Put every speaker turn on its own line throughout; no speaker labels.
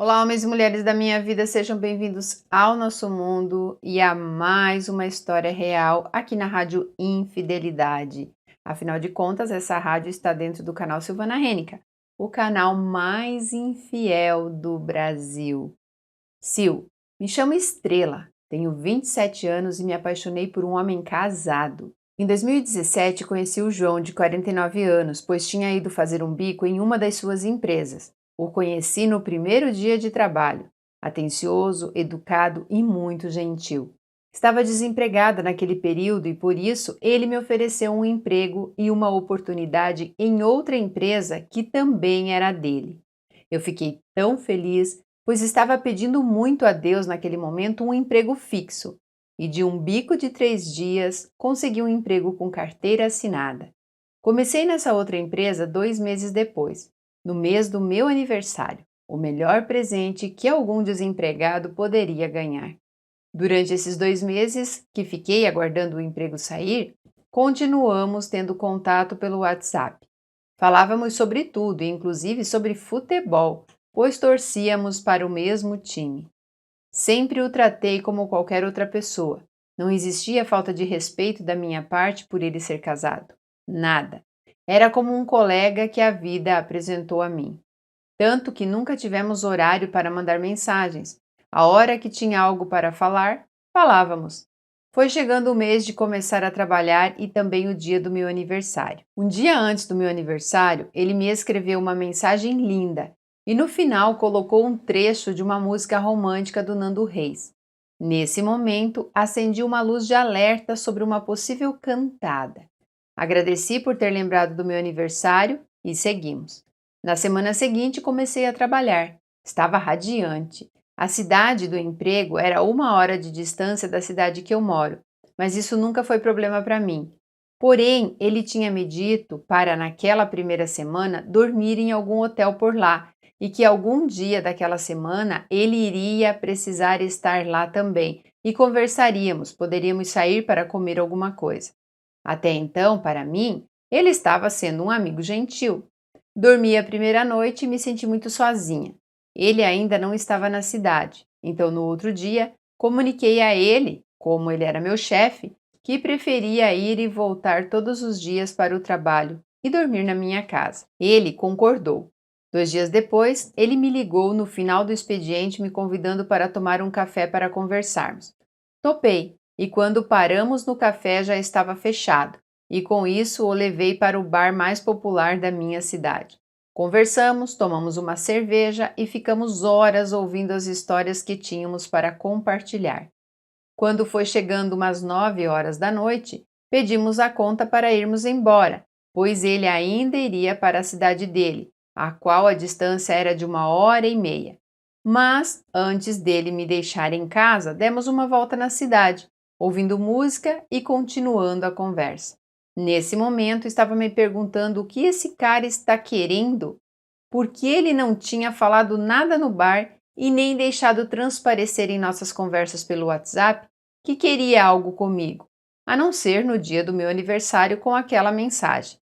Olá, homens e mulheres da minha vida, sejam bem-vindos ao nosso mundo e a mais uma história real aqui na Rádio Infidelidade. Afinal de contas, essa rádio está dentro do canal Silvana Rênica, o canal mais infiel do Brasil. Sil, me chamo Estrela, tenho 27 anos e me apaixonei por um homem casado. Em 2017, conheci o João, de 49 anos, pois tinha ido fazer um bico em uma das suas empresas. O conheci no primeiro dia de trabalho, atencioso, educado e muito gentil. Estava desempregada naquele período e, por isso, ele me ofereceu um emprego e uma oportunidade em outra empresa que também era dele. Eu fiquei tão feliz, pois estava pedindo muito a Deus naquele momento um emprego fixo. E de um bico de 3 dias, consegui um emprego com carteira assinada. Comecei nessa outra empresa 2 meses depois, no mês do meu aniversário, o melhor presente que algum desempregado poderia ganhar. Durante esses 2 meses que fiquei aguardando o emprego sair, continuamos tendo contato pelo WhatsApp. Falávamos sobre tudo, inclusive sobre futebol, pois torcíamos para o mesmo time. Sempre o tratei como qualquer outra pessoa. Não existia falta de respeito da minha parte por ele ser casado. Nada. Era como um colega que a vida apresentou a mim. Tanto que nunca tivemos horário para mandar mensagens. A hora que tinha algo para falar, falávamos. Foi chegando o mês de começar a trabalhar e também o dia do meu aniversário. Um dia antes do meu aniversário, ele me escreveu uma mensagem linda e no final colocou um trecho de uma música romântica do Nando Reis. Nesse momento, acendi uma luz de alerta sobre uma possível cantada. Agradeci por ter lembrado do meu aniversário e seguimos. Na semana seguinte, comecei a trabalhar. Estava radiante. A cidade do emprego era 1 hora de distância da cidade que eu moro, mas isso nunca foi problema para mim. Porém, ele tinha me dito para, naquela primeira semana, dormir em algum hotel por lá e que algum dia daquela semana ele iria precisar estar lá também e conversaríamos, poderíamos sair para comer alguma coisa. Até então, para mim, ele estava sendo um amigo gentil. Dormi a primeira noite e me senti muito sozinha. Ele ainda não estava na cidade, então no outro dia comuniquei a ele, como ele era meu chefe, que preferia ir e voltar todos os dias para o trabalho e dormir na minha casa. Ele concordou. 2 dias depois, ele me ligou no final do expediente me convidando para tomar um café para conversarmos. Topei, e quando paramos no café já estava fechado, e com isso o levei para o bar mais popular da minha cidade. Conversamos, tomamos uma cerveja e ficamos horas ouvindo as histórias que tínhamos para compartilhar. Quando foi chegando umas 9 horas da noite, pedimos a conta para irmos embora, pois ele ainda iria para a cidade dele, a qual a distância era de 1 hora e meia. Mas, antes dele me deixar em casa, demos uma volta na cidade, ouvindo música e continuando a conversa. Nesse momento, estava me perguntando o que esse cara está querendo, porque ele não tinha falado nada no bar e nem deixado transparecer em nossas conversas pelo WhatsApp que queria algo comigo, a não ser no dia do meu aniversário com aquela mensagem.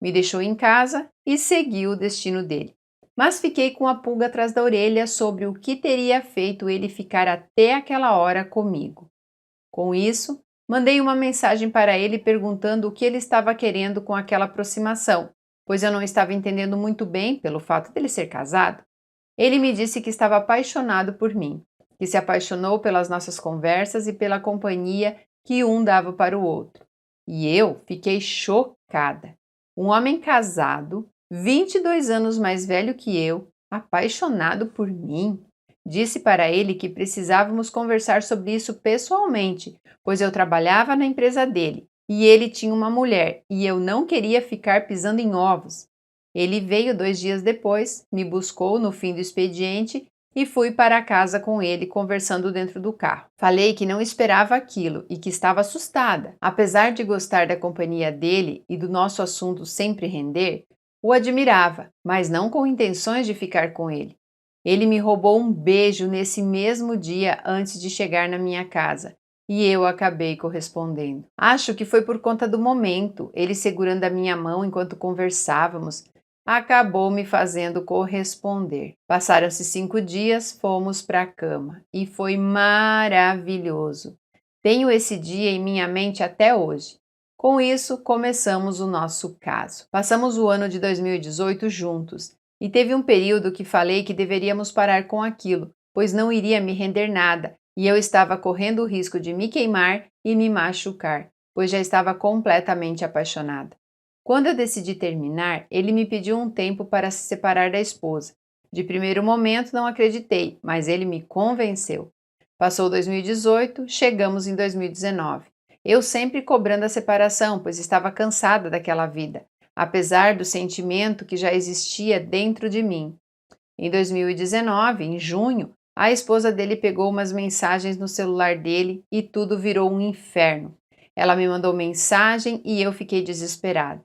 Me deixou em casa e seguiu o destino dele. Mas fiquei com a pulga atrás da orelha sobre o que teria feito ele ficar até aquela hora comigo. Com isso, mandei uma mensagem para ele perguntando o que ele estava querendo com aquela aproximação, pois eu não estava entendendo muito bem pelo fato dele ser casado. Ele me disse que estava apaixonado por mim, que se apaixonou pelas nossas conversas e pela companhia que um dava para o outro. E eu fiquei chocada. Um homem casado, 22 anos mais velho que eu, apaixonado por mim. Disse para ele que precisávamos conversar sobre isso pessoalmente, pois eu trabalhava na empresa dele e ele tinha uma mulher e eu não queria ficar pisando em ovos. Ele veio 2 dias depois, me buscou no fim do expediente e fui para casa com ele conversando dentro do carro. Falei que não esperava aquilo e que estava assustada. Apesar de gostar da companhia dele e do nosso assunto sempre render, o admirava, mas não com intenções de ficar com ele. Ele me roubou um beijo nesse mesmo dia antes de chegar na minha casa. E eu acabei correspondendo. Acho que foi por conta do momento, ele segurando a minha mão enquanto conversávamos. acabou me fazendo corresponder. Passaram-se 5 dias, fomos para a cama e foi maravilhoso. Tenho esse dia em minha mente até hoje. Com isso, começamos o nosso caso. Passamos o ano de 2018 juntos e teve um período que falei que deveríamos parar com aquilo, pois não iria me render nada e eu estava correndo o risco de me queimar e me machucar, pois já estava completamente apaixonada. Quando eu decidi terminar, ele me pediu um tempo para se separar da esposa. De primeiro momento não acreditei, mas ele me convenceu. Passou 2018, chegamos em 2019. Eu sempre cobrando a separação, pois estava cansada daquela vida, apesar do sentimento que já existia dentro de mim. Em 2019, em junho, a esposa dele pegou umas mensagens no celular dele e tudo virou um inferno. Ela me mandou mensagem e eu fiquei desesperada.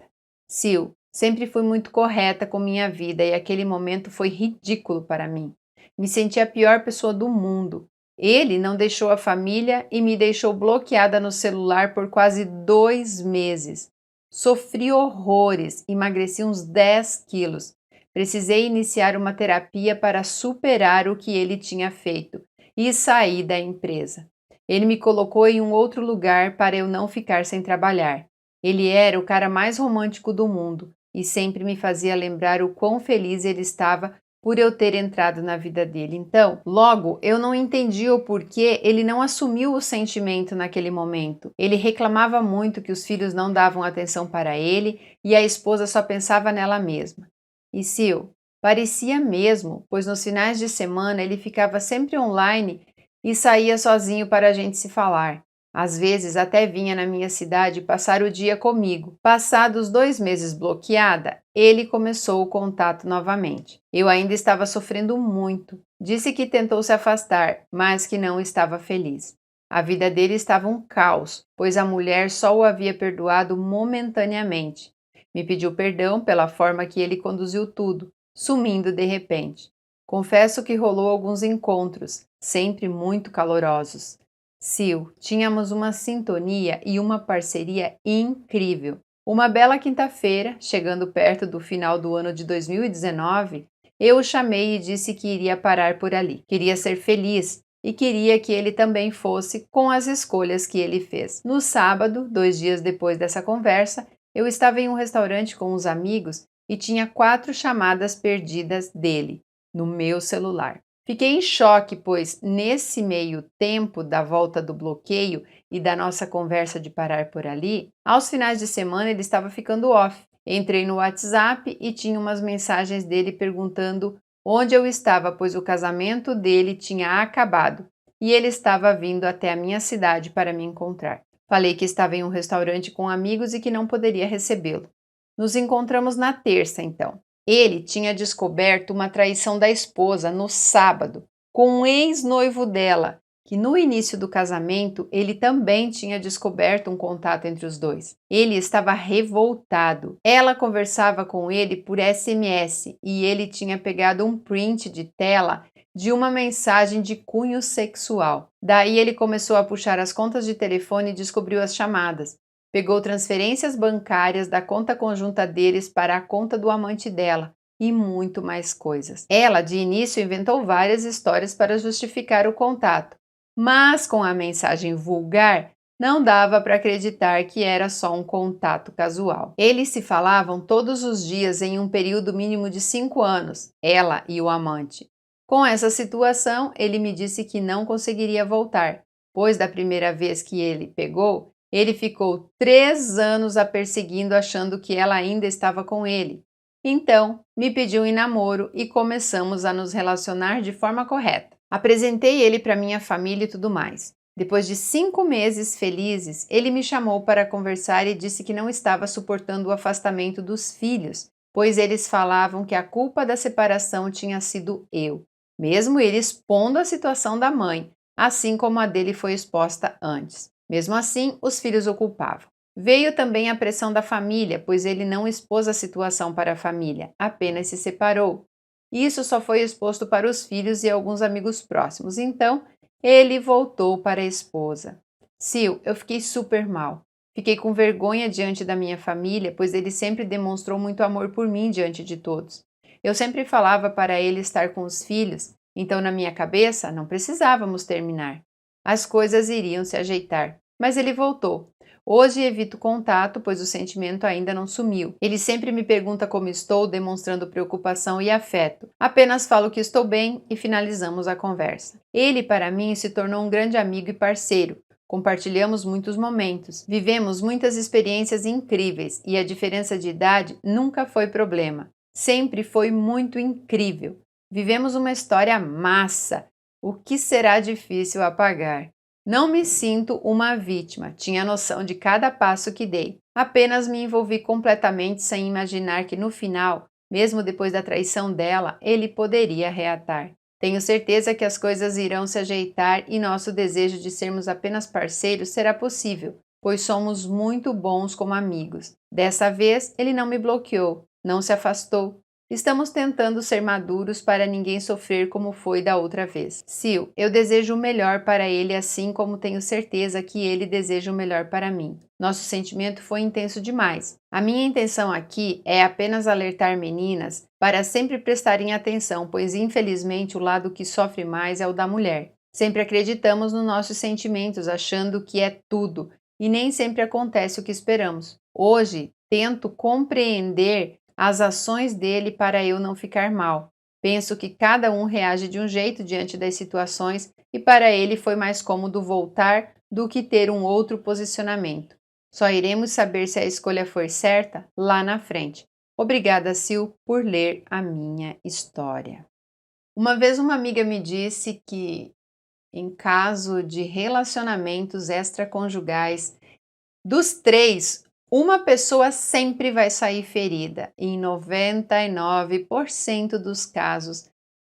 Sil, sempre fui muito correta com minha vida e aquele momento foi ridículo para mim. Me senti a pior pessoa do mundo. Ele não deixou a família e me deixou bloqueada no celular por quase 2 meses. Sofri horrores, emagreci uns 10 quilos. Precisei iniciar uma terapia para superar o que ele tinha feito e sair da empresa. Ele me colocou em um outro lugar para eu não ficar sem trabalhar. Ele era o cara mais romântico do mundo e sempre me fazia lembrar o quão feliz ele estava por eu ter entrado na vida dele. Então, logo, eu não entendi o porquê ele não assumiu o sentimento naquele momento. Ele reclamava muito que os filhos não davam atenção para ele e a esposa só pensava nela mesma. E Sil, parecia mesmo, pois nos finais de semana ele ficava sempre online e saía sozinho para a gente se falar. Às vezes até vinha na minha cidade passar o dia comigo. Passados 2 meses bloqueada, ele começou o contato novamente. Eu ainda estava sofrendo muito. Disse que tentou se afastar, mas que não estava feliz. A vida dele estava um caos, pois a mulher só o havia perdoado momentaneamente. Me pediu perdão pela forma que ele conduziu tudo, sumindo de repente. Confesso que rolou alguns encontros, sempre muito calorosos. Sil, tínhamos uma sintonia e uma parceria incrível. Uma bela quinta-feira, chegando perto do final do ano de 2019, eu o chamei e disse que iria parar por ali. Queria ser feliz e queria que ele também fosse com as escolhas que ele fez. No sábado, 2 dias depois dessa conversa, eu estava em um restaurante com uns amigos e tinha 4 chamadas perdidas dele, no meu celular. Fiquei em choque, pois nesse meio tempo da volta do bloqueio e da nossa conversa de parar por ali, aos finais de semana ele estava ficando off. Entrei no WhatsApp e tinha umas mensagens dele perguntando onde eu estava, pois o casamento dele tinha acabado e ele estava vindo até a minha cidade para me encontrar. Falei que estava em um restaurante com amigos e que não poderia recebê-lo. Nos encontramos na terça, então. Ele tinha descoberto uma traição da esposa no sábado, com um ex-noivo dela, que no início do casamento ele também tinha descoberto um contato entre os dois. Ele estava revoltado. Ela conversava com ele por SMS e ele tinha pegado um print de tela de uma mensagem de cunho sexual. Daí ele começou a puxar as contas de telefone e descobriu as chamadas. Pegou transferências bancárias da conta conjunta deles para a conta do amante dela e muito mais coisas. Ela, de início, inventou várias histórias para justificar o contato, mas com a mensagem vulgar, não dava para acreditar que era só um contato casual. Eles se falavam todos os dias em um período mínimo de 5 anos, ela e o amante. Com essa situação, ele me disse que não conseguiria voltar, pois da primeira vez que ele pegou, ele ficou 3 anos a perseguindo achando que ela ainda estava com ele. Então, me pediu em namoro e começamos a nos relacionar de forma correta. Apresentei ele para minha família e tudo mais. Depois de 5 meses felizes, ele me chamou para conversar e disse que não estava suportando o afastamento dos filhos, pois eles falavam que a culpa da separação tinha sido eu, mesmo ele expondo a situação da mãe, assim como a dele foi exposta antes. Mesmo assim, os filhos o culpavam. Veio também a pressão da família, pois ele não expôs a situação para a família, apenas se separou. Isso só foi exposto para os filhos e alguns amigos próximos, então ele voltou para a esposa. Sil, eu fiquei super mal. Fiquei com vergonha diante da minha família, pois ele sempre demonstrou muito amor por mim diante de todos. Eu sempre falava para ele estar com os filhos, então na minha cabeça não precisávamos terminar. As coisas iriam se ajeitar. Mas ele voltou. Hoje evito contato, pois o sentimento ainda não sumiu. Ele sempre me pergunta como estou, demonstrando preocupação e afeto. Apenas falo que estou bem e finalizamos a conversa. Ele, para mim, se tornou um grande amigo e parceiro. Compartilhamos muitos momentos, vivemos muitas experiências incríveis e a diferença de idade nunca foi problema. Sempre foi muito incrível. Vivemos uma história massa, o que será difícil apagar. Não me sinto uma vítima, tinha noção de cada passo que dei. Apenas me envolvi completamente sem imaginar que no final, mesmo depois da traição dela, ele poderia reatar. Tenho certeza que as coisas irão se ajeitar e nosso desejo de sermos apenas parceiros será possível, pois somos muito bons como amigos. Dessa vez, ele não me bloqueou, não se afastou. Estamos tentando ser maduros para ninguém sofrer como foi da outra vez. Sil, eu desejo o melhor para ele, assim como tenho certeza que ele deseja o melhor para mim. Nosso sentimento foi intenso demais. A minha intenção aqui é apenas alertar meninas para sempre prestarem atenção, pois infelizmente o lado que sofre mais é o da mulher. Sempre acreditamos nos nossos sentimentos, achando que é tudo, e nem sempre acontece o que esperamos. Hoje, tento compreender as ações dele para eu não ficar mal. Penso que cada um reage de um jeito diante das situações e para ele foi mais cômodo voltar do que ter um outro posicionamento. Só iremos saber se a escolha for certa lá na frente. Obrigada, Sil, por ler a minha história. Uma vez uma amiga me disse que, em caso de relacionamentos extraconjugais, dos três, uma pessoa sempre vai sair ferida. Em 99% dos casos,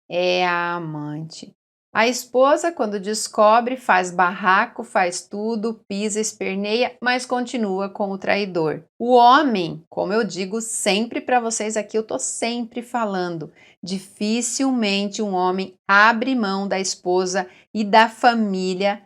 é a amante. A esposa, quando descobre, faz barraco, faz tudo, pisa, esperneia, mas continua com o traidor. O homem, como eu digo sempre para vocês aqui, eu tô sempre falando, dificilmente um homem abre mão da esposa e da família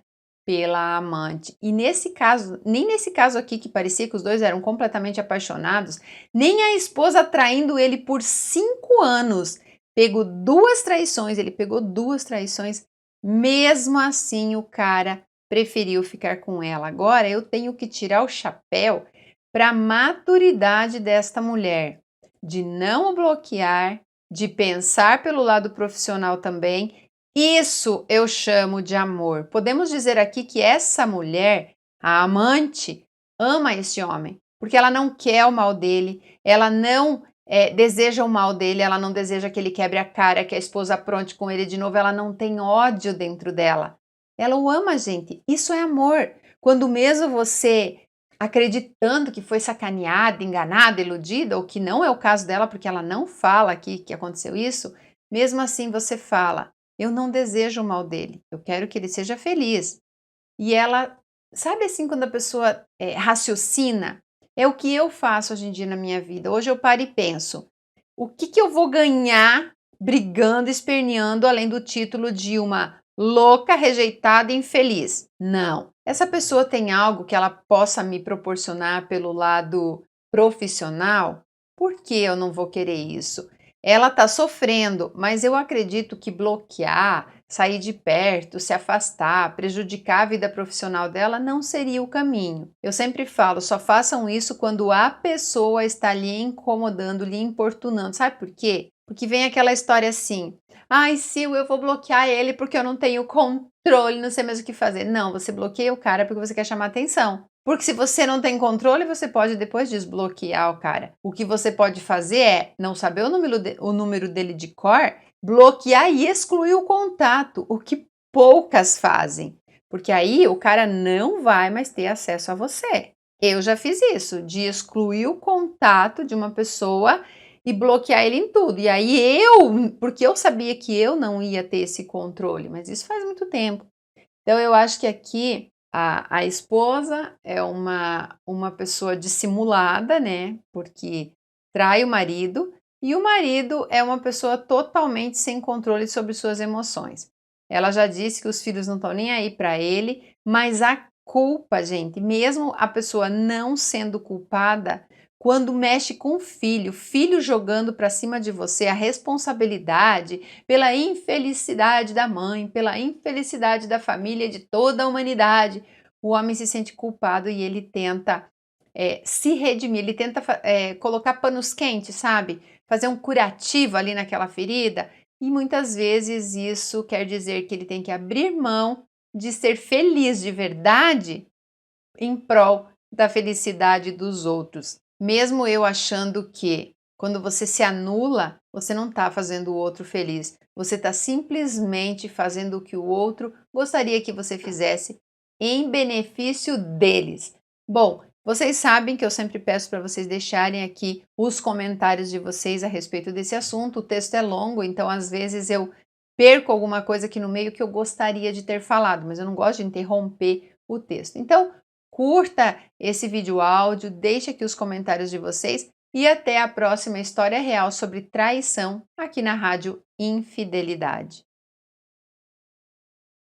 pela amante. E nesse caso, nem nesse caso aqui que parecia que os dois eram completamente apaixonados, nem a esposa traindo ele por 5 anos, ele pegou duas traições, mesmo assim o cara preferiu ficar com ela. Agora eu tenho que tirar o chapéu para a maturidade desta mulher, de não o bloquear, de pensar pelo lado profissional também. Isso eu chamo de amor. Podemos dizer aqui que essa mulher, a amante, ama esse homem, porque ela não quer o mal dele, ela não deseja o mal dele, ela não deseja que ele quebre a cara, que a esposa apronte com ele de novo, ela não tem ódio dentro dela. Ela o ama, gente. Isso é amor. Quando mesmo você acreditando que foi sacaneada, enganada, iludida, ou que não é o caso dela, porque ela não fala aqui que aconteceu isso, mesmo assim você fala: eu não desejo o mal dele, eu quero que ele seja feliz. E ela, sabe assim, quando a pessoa raciocina, é o que eu faço hoje em dia na minha vida. Hoje eu paro e penso, o que eu vou ganhar brigando, esperneando, além do título de uma louca, rejeitada e infeliz? Não. Essa pessoa tem algo que ela possa me proporcionar pelo lado profissional? Por que eu não vou querer isso? Ela está sofrendo, mas eu acredito que bloquear, sair de perto, se afastar, prejudicar a vida profissional dela não seria o caminho. Eu sempre falo, só façam isso quando a pessoa está lhe incomodando, lhe importunando. Sabe por quê? Porque vem aquela história assim: ai, Sil, eu vou bloquear ele porque eu não tenho controle, não sei mais o que fazer. Não, você bloqueia o cara porque você quer chamar atenção. Porque se você não tem controle, você pode depois desbloquear o cara. O que você pode fazer é não saber o número dele de cor, bloquear e excluir o contato, o que poucas fazem. Porque aí o cara não vai mais ter acesso a você. Eu já fiz isso, de excluir o contato de uma pessoa e bloquear ele em tudo. E aí porque eu sabia que eu não ia ter esse controle, mas isso faz muito tempo. Então eu acho que aqui a esposa é uma pessoa dissimulada, né? Porque trai o marido, e o marido é uma pessoa totalmente sem controle sobre suas emoções. Ela já disse que os filhos não estão nem aí para ele, mas culpa, gente, mesmo a pessoa não sendo culpada, quando mexe com o filho jogando para cima de você a responsabilidade pela infelicidade da mãe, pela infelicidade da família, de toda a humanidade, o homem se sente culpado e ele tenta se redimir, ele tenta colocar panos quentes, sabe? Fazer um curativo ali naquela ferida, e muitas vezes isso quer dizer que ele tem que abrir mão de ser feliz de verdade em prol da felicidade dos outros. Mesmo eu achando que quando você se anula, você não está fazendo o outro feliz. Você está simplesmente fazendo o que o outro gostaria que você fizesse em benefício deles. Bom, vocês sabem que eu sempre peço para vocês deixarem aqui os comentários de vocês a respeito desse assunto. O texto é longo, então às vezes eu perco alguma coisa aqui no meio que eu gostaria de ter falado, mas eu não gosto de interromper o texto. Então, curta esse vídeo áudio, deixe aqui os comentários de vocês e até a próxima história real sobre traição aqui na Rádio Infidelidade.